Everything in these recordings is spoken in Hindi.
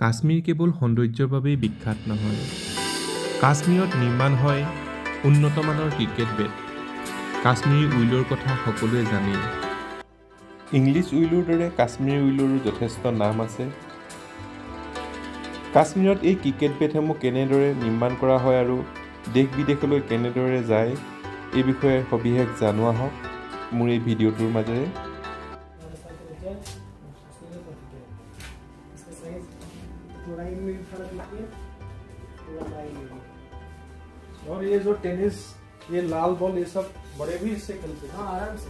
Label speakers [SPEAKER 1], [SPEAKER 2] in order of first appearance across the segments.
[SPEAKER 1] কাশ্মীৰ কেৱল সৌন্দৰ্যৰ বাবেই বিখ্যাত নহয়। কাশ্মীৰত নিৰ্মাণ হয় উন্নত মানৰ ক্ৰিকেট বেট। কাশ্মীৰী উইলৰ কথা সকলোৱে জানেই। ইংলিছ উইলৰ দৰে কাশ্মীৰী উইলৰো যথেষ্ট নাম আছে। কাশ্মীৰত এই ক্ৰিকেট বেটসমূহ কেনেদৰে নিৰ্মাণ কৰা হয় আৰু দেশ বিদেশলৈ কেনেদৰে যায় এই বিষয়ে সবিশেষ জনোৱা হওক মোৰ এই ভিডিঅ'টোৰ মাজেৰে।
[SPEAKER 2] और ये जो टेनिस, ये लाल बॉल, ये सब बड़े भी इससे खेलते हैं।
[SPEAKER 3] हाँ, आराम से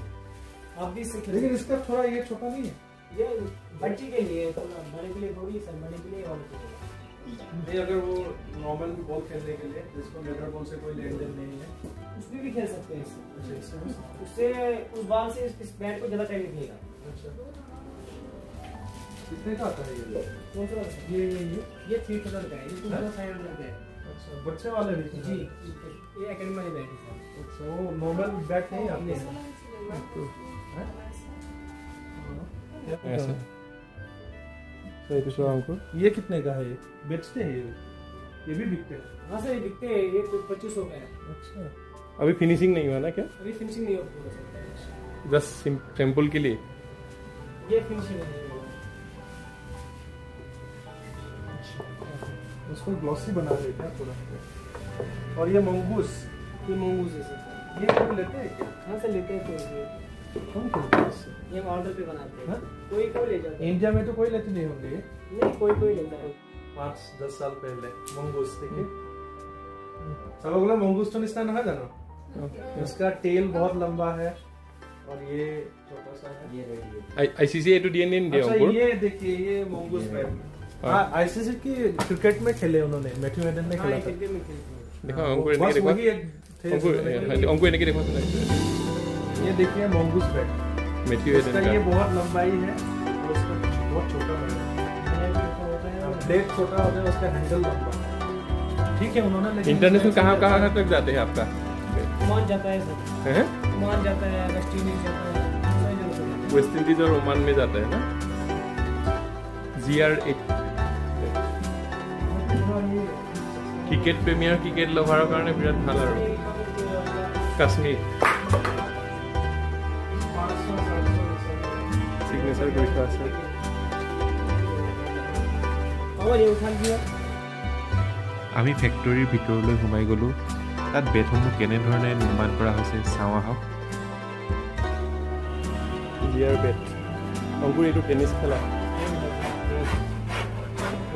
[SPEAKER 3] आप भी इससे खेल।
[SPEAKER 2] लेकिन इसका थोड़ा ये छोटा नहीं है,
[SPEAKER 3] ये बच्चे के लिए, थोड़ा बड़े के लिए थोड़ी, सर बड़े के लिए और
[SPEAKER 2] नहीं अगर वो नॉर्मल बॉल खेलने के लिए जिसको लेदर बॉल से कोई लेन देन नहीं है
[SPEAKER 3] उसमें भी खेल सकते हैं इससे।
[SPEAKER 2] इससे
[SPEAKER 3] उससे उस बॉल से इस बैट को ज़्यादा टाइम निकलेगा।
[SPEAKER 2] अच्छा कितने का आता है ये?
[SPEAKER 3] कौन सा ये 3000 का है, ये 2500 का है।
[SPEAKER 2] अच्छा बच्चे वाले भी
[SPEAKER 3] जी, ये एकेडमी वाले बैट है सर।
[SPEAKER 2] अच्छा वो नॉर्मल बैट नहीं आते हैं
[SPEAKER 1] ऐसे
[SPEAKER 2] सही पूछ रहा हूँ आपको। ये कितने का है? ये बेचते हैं ये भी बिकते हैं?
[SPEAKER 3] हाँ सर, ये बिकते हैं, ये 2500 का है।
[SPEAKER 2] अच्छा अभी फिनिशिंग नहीं हुआ ना क्या?
[SPEAKER 3] अभी फिनिशिंग नहीं होती है।
[SPEAKER 2] जस्ट सैंपल के लिए
[SPEAKER 3] ये फिनिशिंग है।
[SPEAKER 2] उसको ग्लॉसी बना रहे क्या थोड़ा? और ये मंगूस
[SPEAKER 3] ये मंगूस है सर।
[SPEAKER 2] ये कब लेते हैं क्या?
[SPEAKER 3] हाँ सर, लेते हैं तो
[SPEAKER 2] कौन खेलते हैं इससे?
[SPEAKER 3] ये हम ऑर्डर पे बनाते हैं।
[SPEAKER 2] हाँ?
[SPEAKER 3] कोई ले जाता है।
[SPEAKER 2] इंडिया में तो कोई लेते नहीं होंगे ये।
[SPEAKER 3] नहीं, कोई लेता है।
[SPEAKER 2] 5-10 साल पहले मंगूस देखिए सबगला मंगूस तो निस्ता ना जानो। इसका टेल बहुत लंबा है और ये छोटा सा है।
[SPEAKER 3] ये रेडी है।
[SPEAKER 1] ICC to DNN दे
[SPEAKER 2] अच्छा
[SPEAKER 1] अंकुर।
[SPEAKER 2] ये देखिए ये मंगूस बैट। हाँ आईसीसी की क्रिकेट में खेले उन्होंने, मैथ्यू हेडन ने
[SPEAKER 3] हाँ,
[SPEAKER 2] खेला
[SPEAKER 3] ये
[SPEAKER 2] था।
[SPEAKER 3] क्रिकेट में खेलते हैं।
[SPEAKER 1] देखो अंकुर
[SPEAKER 2] बस
[SPEAKER 1] इनके
[SPEAKER 2] वही एक थे जिन्होंने खेला।
[SPEAKER 1] अंकुर इनके देखो
[SPEAKER 2] ये देखिए मंगूस बैट।
[SPEAKER 1] मैथ्यू
[SPEAKER 2] इसका ये बहुत लंबाई है और इसका बहुत छोटा है। ब्लेड छोटा होता है, उसका हैंडल लंबा। ठीक है उन्होंने लेकिन
[SPEAKER 1] इंटरनेशनल कहाँ तक जाते हैं आपका?
[SPEAKER 3] ओमान जाता है सर,
[SPEAKER 1] हैं?
[SPEAKER 3] ओमान जाता है, वेस्ट इंडीज जाता है, सारी जगह जाता है।
[SPEAKER 1] वेस्ट इंडीज और ओमान में जाता है ना। GR8 ক্ৰিকেট প্ৰেমী আৰু ক্ৰিকেট লভাৰৰ কাৰণে বিৰাট ভাল আৰু কাশ্মীৰ চিগনেচাৰ কৰি থোৱা আছে।
[SPEAKER 3] और ये उठा लिया।
[SPEAKER 1] আমি ফেক্টৰীৰ ভিতৰলৈ সোমাই গ'লোঁ। তাত বেটসমূহ কেনেধৰণে নিৰ্মাণ কৰা হৈছে চাওঁ আহক।
[SPEAKER 2] GR বেট अंकुर ये तो टेनिस खेला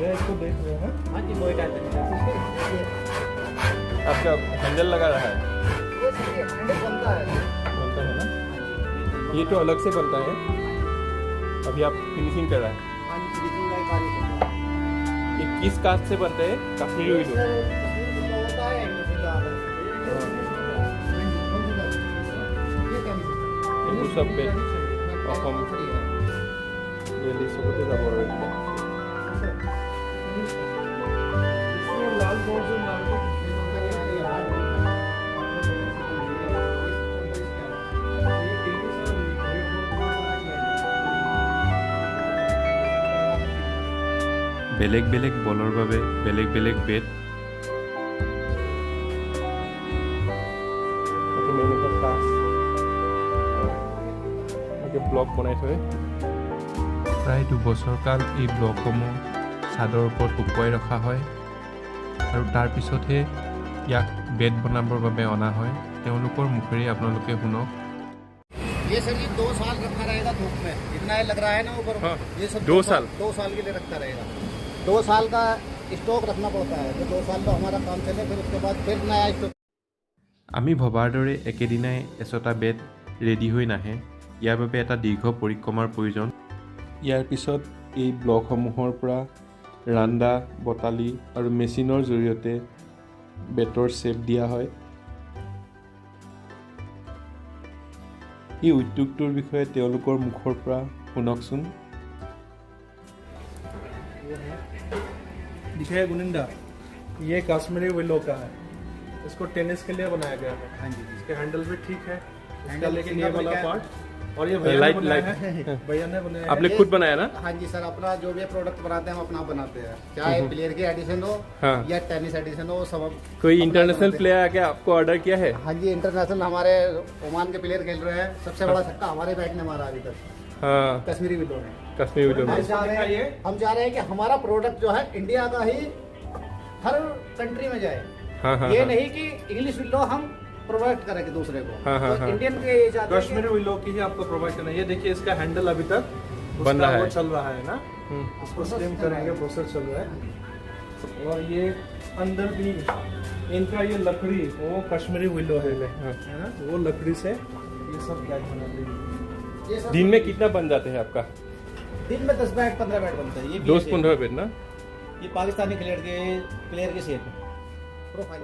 [SPEAKER 2] ये इसको देख रहे हैं।
[SPEAKER 3] हाँ जी, वही टाइप है।
[SPEAKER 1] आपका हैंडल लगा रहा है?
[SPEAKER 3] हैंडल बनता है
[SPEAKER 1] ना? ये तो अलग से बनता है। अभी आप फिनिशिंग कर रहा है।
[SPEAKER 3] हाँ जी, फिनिशिंग का कार्य करता है।
[SPEAKER 1] ये किस कास्ट से बनता है? काश्मीरी उइल
[SPEAKER 3] सर, कश्मीरी का होता है, इंग्लिश का आता है। ये क्या है?
[SPEAKER 1] এইবোৰ চব বেট অসম দিল্লী চবতে যাব আৰু এতিয়া।
[SPEAKER 2] इसमें लाल बॉल जो मार्केट
[SPEAKER 1] বেলেগ বেলেগ বলৰ বাবে বেলেগ বেলেগ বেট। ব্লক বনাই থয়। প্ৰায় 2 বছৰ কাল এই ব্লকসমূহ চাদৰ ওপৰত শুকুৱাই ৰখা হয় আৰু তাৰপিছতহে ইয়াক বেট বনাবৰ বাবে অনা হয়। তেওঁলোকৰ মুখেৰে আপোনালোকে শুনক।
[SPEAKER 4] ये सर जी 2 साल रखा रहेगा धूप में, इतना ये लग रहा है ना ऊपर।
[SPEAKER 1] हाँ,
[SPEAKER 4] ये सब
[SPEAKER 1] 2 साल
[SPEAKER 4] 2 साल के लिए रखता रहेगा। 2 साल का स्टॉक रखना पड़ता है, तो 2 साल तो हमारा काम चले, फिर उसके बाद फिर नया स्टॉक।
[SPEAKER 1] আমি ভবাৰ দৰে একেদিনাই এচটা বেট ৰেডি হৈ নাহে। ইয়াৰ বাবে এটা দীৰ্ঘ পৰিক্ৰমাৰ প্ৰয়োজন। ইয়াৰ পিছত এই ব্লকসমূহৰ পৰা ৰান্দা, বটালি আৰু মেচিনৰ জৰিয়তে বেটৰ শ্বেপ দিয়া হয়। এই উদ্যোগটোৰ বিষয়ে তেওঁলোকৰ মুখৰ পৰা শুনকচোন।
[SPEAKER 2] दिखे गुनिंदा, ये काश्मीरी विलो का है। इसको टेनिस के लिए बनाया गया है।
[SPEAKER 4] हाँ जी,
[SPEAKER 2] इसके हैंडल भी ठीक है, इसका
[SPEAKER 4] हैंडल
[SPEAKER 2] लेकिन ये
[SPEAKER 4] सिंगल
[SPEAKER 2] वाला
[SPEAKER 4] का-
[SPEAKER 2] पार्ट और ये भैया ने
[SPEAKER 1] लाइट
[SPEAKER 2] बनाया
[SPEAKER 1] लाइट
[SPEAKER 2] है, भैया ने बनाया है।
[SPEAKER 1] आपने खुद बनाया ना?
[SPEAKER 4] हाँ जी सर, अपना जो भी प्रोडक्ट बनाते हैं हम अपना बनाते हैं, चाहे प्लेयर की एडिशन हो
[SPEAKER 1] हाँ।
[SPEAKER 4] या टेनिस एडिशन हो, सब
[SPEAKER 1] कोई
[SPEAKER 4] अपना
[SPEAKER 1] इंटरनेशनल
[SPEAKER 4] बनाते हैं।
[SPEAKER 1] प्लेयर आके आपको ऑर्डर किया है?
[SPEAKER 4] हाँ जी, इंटरनेशनल हमारे ओमान के प्लेयर खेल रहे हैं। सबसे बड़ा छक्का हमारे बैट ने मारा अभी तक,
[SPEAKER 1] हाँ,
[SPEAKER 4] कश्मीरी विलो ने।
[SPEAKER 1] कश्मीर विलो में।
[SPEAKER 4] हम चाह रहे हैं कि हमारा प्रोडक्ट जो है इंडिया का ही हर कंट्री में जाए।
[SPEAKER 1] हाँ हाँ
[SPEAKER 4] ये
[SPEAKER 1] हाँ।
[SPEAKER 4] नहीं कि इंग्लिश विलो हम प्रोवाइड करेंगे दूसरे को।
[SPEAKER 1] हाँ, हाँ,
[SPEAKER 4] तो
[SPEAKER 1] हाँ।
[SPEAKER 4] इंडियन के ये चाहते हैं
[SPEAKER 2] कश्मीरी विलो की ही आपको प्रोवाइड करना है। ये देखिए इसका हैंडल अभी तक
[SPEAKER 1] बन
[SPEAKER 2] उसका
[SPEAKER 1] रहा
[SPEAKER 2] वो
[SPEAKER 1] है।
[SPEAKER 2] चल रहा है ना,
[SPEAKER 1] हम्म,
[SPEAKER 2] इसको स्टीम करेंगे, प्रोसेस चल रहा है। और ये अंदर भी इनका ये लकड़ी वो कश्मीरी विलो है
[SPEAKER 1] हाँ।
[SPEAKER 2] ना, वो लकड़ी से ये सब बैग बनाते हैं।
[SPEAKER 4] कि ये सब
[SPEAKER 1] दिन में कितना बन जाते हैं आपका?
[SPEAKER 4] दिन में 10 बैट 15 बैट बनता है। ये
[SPEAKER 1] 10-15 बेट ना?
[SPEAKER 4] ये पाकिस्तानी प्लेयर के शेप प्रोफाइल।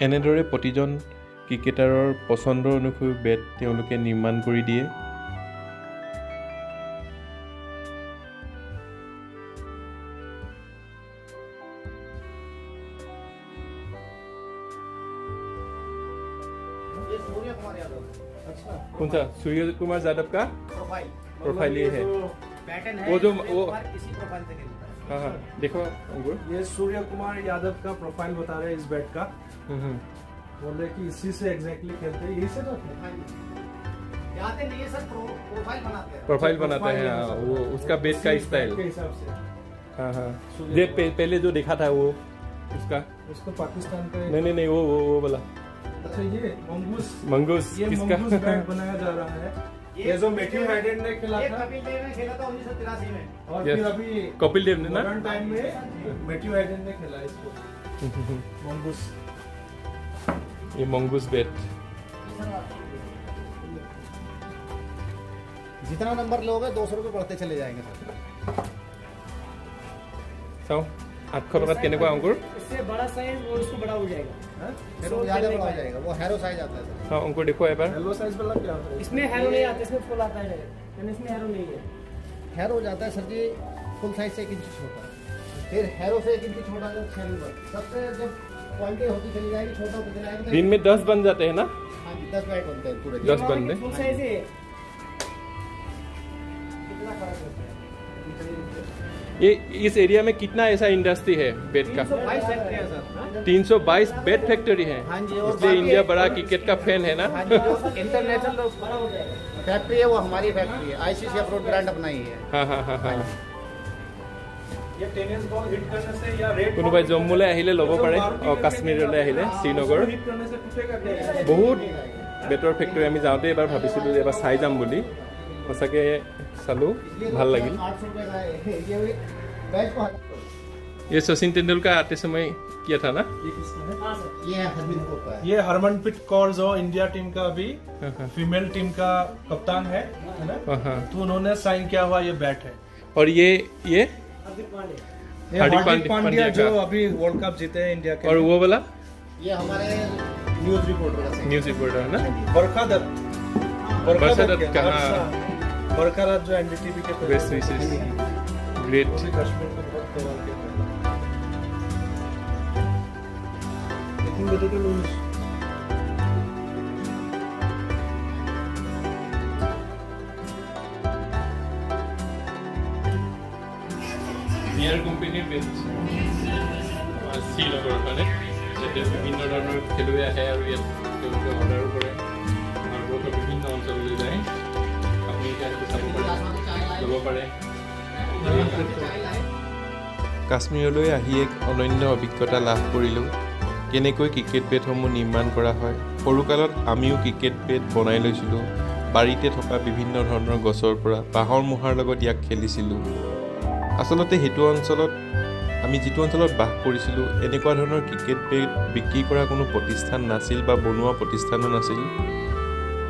[SPEAKER 1] এনেদৰে প্ৰতিজন ক্ৰিকেটাৰৰ পচন্দৰ অনুসৰি বেট তেওঁলোকে নিৰ্মাণ কৰি দিয়ে।
[SPEAKER 4] ये सूर्य कुमार यादव है।
[SPEAKER 2] अच्छा,
[SPEAKER 1] कौन सा? सूर्य कुमार यादव का
[SPEAKER 4] प्रोफाइल
[SPEAKER 1] प्रोफाइल ये है।
[SPEAKER 4] पैटर्न
[SPEAKER 1] वो जो-
[SPEAKER 4] सूर्य
[SPEAKER 1] वो-
[SPEAKER 4] कुमार इसी प्रोफाइल से खेलता है।
[SPEAKER 1] हाँ हाँ, देखो अंकुर।
[SPEAKER 2] ये सूर्य कुमार यादव का प्रोफाइल बता रहे हैं इस बैट का। बोल रहे कि इसी से एग्जैक्टली खेलते हैं, यही से तो
[SPEAKER 4] हाँ जी। यहाँ पे नहीं है सर, प्रोफाइल बनाते हैं।
[SPEAKER 1] प्रोफाइल बनाता है, हाँ, वो उसका बेट का स्टाइल।
[SPEAKER 2] के हिसाब से
[SPEAKER 1] हाँ हाँ, ये पहले जो देखा था वो उसका।
[SPEAKER 2] उसको पाकिस्तान का
[SPEAKER 1] नहीं नहीं नहीं, वो वाला
[SPEAKER 2] अच्छा, ये मंगूस,
[SPEAKER 1] मंगूस
[SPEAKER 2] ये
[SPEAKER 1] किसका?
[SPEAKER 2] मंगूस बैट बनाया जा रहा है। ये जो मैथ्यू हाइडेन ने खेला
[SPEAKER 4] ये
[SPEAKER 2] था,
[SPEAKER 4] कपिल देव ने खेला था 1983 में।
[SPEAKER 2] और
[SPEAKER 1] Yes.
[SPEAKER 2] फिर अभी
[SPEAKER 1] कपिल देव ने ना?
[SPEAKER 2] मॉडर्न टाइम में मैथ्यू हाइडेन ने खेला इसको, मंगूस।
[SPEAKER 1] ये मंगूस बेट।
[SPEAKER 4] जितना नंबर लोगे 200 रुपये बढ़ते चले जाएंगे सर।
[SPEAKER 1] চাওঁ 800 টকাত কেনেকুৱা अंकुर?
[SPEAKER 3] इससे बड़ा साइज वो उसको बड़ा हो जाएगा।
[SPEAKER 4] फिर वो ज्यादा बड़ा हो जाएगा, वो हैरो साइज आता है सर।
[SPEAKER 1] চাওঁ अंकुर देखो एबार।
[SPEAKER 2] हेलो साइज वाला क्या होता है?
[SPEAKER 3] इसमें हैरो नहीं आता, इसमें फुल आता है, लेकिन इसमें हैरो नहीं है।
[SPEAKER 4] हैरो हो जाता है सर जी फुल साइज से 1 इंच छोटा, फिर हैरो से 1 इंच छोटा, जब 6 नंबर सबसे जब क्वालिटी होती चली जाएगी, छोटा होता चला जाएगा।
[SPEAKER 1] दिन में 10 बन जाते हैं ना?
[SPEAKER 4] हाँ जी, 10 बैट बनते हैं पूरे।
[SPEAKER 1] 10 बन दे।
[SPEAKER 3] फुल साइज है। कितना फर्क होता है?
[SPEAKER 1] ये इस एरिया में कितना ऐसा इंडस्ट्री है बेट का?
[SPEAKER 4] 322 फैक्ट्री है सर।
[SPEAKER 1] 322 बेट फैक्ट्री है।
[SPEAKER 4] हाँ जी, और
[SPEAKER 1] इसलिए
[SPEAKER 4] बाकी
[SPEAKER 1] इंडिया
[SPEAKER 4] एक-
[SPEAKER 1] बड़ा क्रिकेट का फैन है ना?
[SPEAKER 4] हाँ जी, जो इंटरनेशनल
[SPEAKER 3] बड़ा हो जाएगा।
[SPEAKER 4] फैक्ट्री है वो हमारी फैक्ट्री है, आईसीसी अप्रूव्ड ब्रांड अपना ही है।
[SPEAKER 1] हाँ हाँ हाँ हाँ।
[SPEAKER 2] ये टेनिस बॉल हिट करने से या रेड
[SPEAKER 1] কোনোবাই জম্মুলৈ আহিলে ল'ব পাৰে, কাশ্মীৰলৈ আহিলে, শ্ৰীনগৰ।
[SPEAKER 2] हिट करने से टूटेगा क्या?
[SPEAKER 1] বহুত বেটৰ ফেক্টৰী আমি যাওঁতে এবাৰ ভাবিছিলোঁ যে এবাৰ চাই যাম বুলি। সঁচাকৈ চালোঁ, ভাল লাগিল।
[SPEAKER 4] 800 रुपये का है ये भी बैच को हटा-
[SPEAKER 1] ये सचिन तेंदुलकर आते समय किया था ना?
[SPEAKER 2] ये किसका है?
[SPEAKER 3] हाँ सर।
[SPEAKER 4] ये हरमीत होता है।
[SPEAKER 2] ये हरमनप्रीत कौर जो इंडिया टीम का अभी
[SPEAKER 1] हाँ हाँ
[SPEAKER 2] फीमेल टीम का कप्तान है ना,
[SPEAKER 1] हाँ हाँ।
[SPEAKER 2] तो उन्होंने साइन किया हुआ ये बैट है।
[SPEAKER 1] और ये
[SPEAKER 3] हार्दिक पांड्या।
[SPEAKER 2] ये
[SPEAKER 1] हार्दिक
[SPEAKER 2] हार्दिक
[SPEAKER 1] पांड्या
[SPEAKER 2] पांड्या
[SPEAKER 1] का।
[SPEAKER 2] जो अभी वर्ल्ड कप जीते हैं इंडिया के
[SPEAKER 1] और वो वाला
[SPEAKER 4] ये हमारे न्यूज रिपोर्टर का है।
[SPEAKER 1] न्यूज़ रिपोर्टर है ना?
[SPEAKER 2] बरखा दत्त,
[SPEAKER 1] बरखा दत्त का,
[SPEAKER 2] वर्षा।
[SPEAKER 1] हाँ।
[SPEAKER 2] बरखा दत्त जो एनडीटीवी के
[SPEAKER 1] बेस्ट विशेष, ग्रेट।
[SPEAKER 2] वो भी कश्मीर में बहुत कमाल के थे। लेकिन बेटे तो लूज
[SPEAKER 1] বিয়াৰ কোম্পানীৰ বেষ্ট শ্ৰীনগৰৰ কাৰণে, যাতে বিভিন্ন ধৰণৰ খেলুৱৈ আহে আৰু ইয়াত তেওঁলোকে অৰ্ডাৰো কৰে, ভাৰতবৰ্ষৰ বিভিন্ন অঞ্চললৈ যায়। আপুনি এতিয়া সেইটো চাব পাৰে, ল'ব পাৰে। কাশ্মীৰলৈ আহি এক অনন্য অভিজ্ঞতা লাভ কৰিলোঁ। কেনেকৈ ক্ৰিকেট বেটসমূহ নিৰ্মাণ কৰা হয়। সৰুকালত আমিও ক্ৰিকেট বেট বনাই লৈছিলোঁ। বাৰীতে থকা বিভিন্ন ধৰণৰ গছৰ পৰা বাঁহৰ মূঢ়াৰ লগত ইয়াক খেলিছিলোঁ। আচলতে সেইটো অঞ্চলত, আমি যিটো অঞ্চলত বাস কৰিছিলোঁ, এনেকুৱা ধৰণৰ ক্ৰিকেট বেট বিক্ৰী কৰা কোনো প্ৰতিষ্ঠান নাছিল বা বনোৱা প্ৰতিষ্ঠানো নাছিল।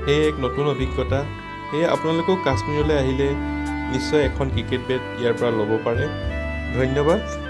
[SPEAKER 1] সেয়ে এক নতুন অভিজ্ঞতা। সেয়ে আপোনালোকেও কাশ্মীৰলৈ আহিলে নিশ্চয় এখন ক্ৰিকেট বেট ইয়াৰ পৰা ল'ব পাৰে। ধন্যবাদ।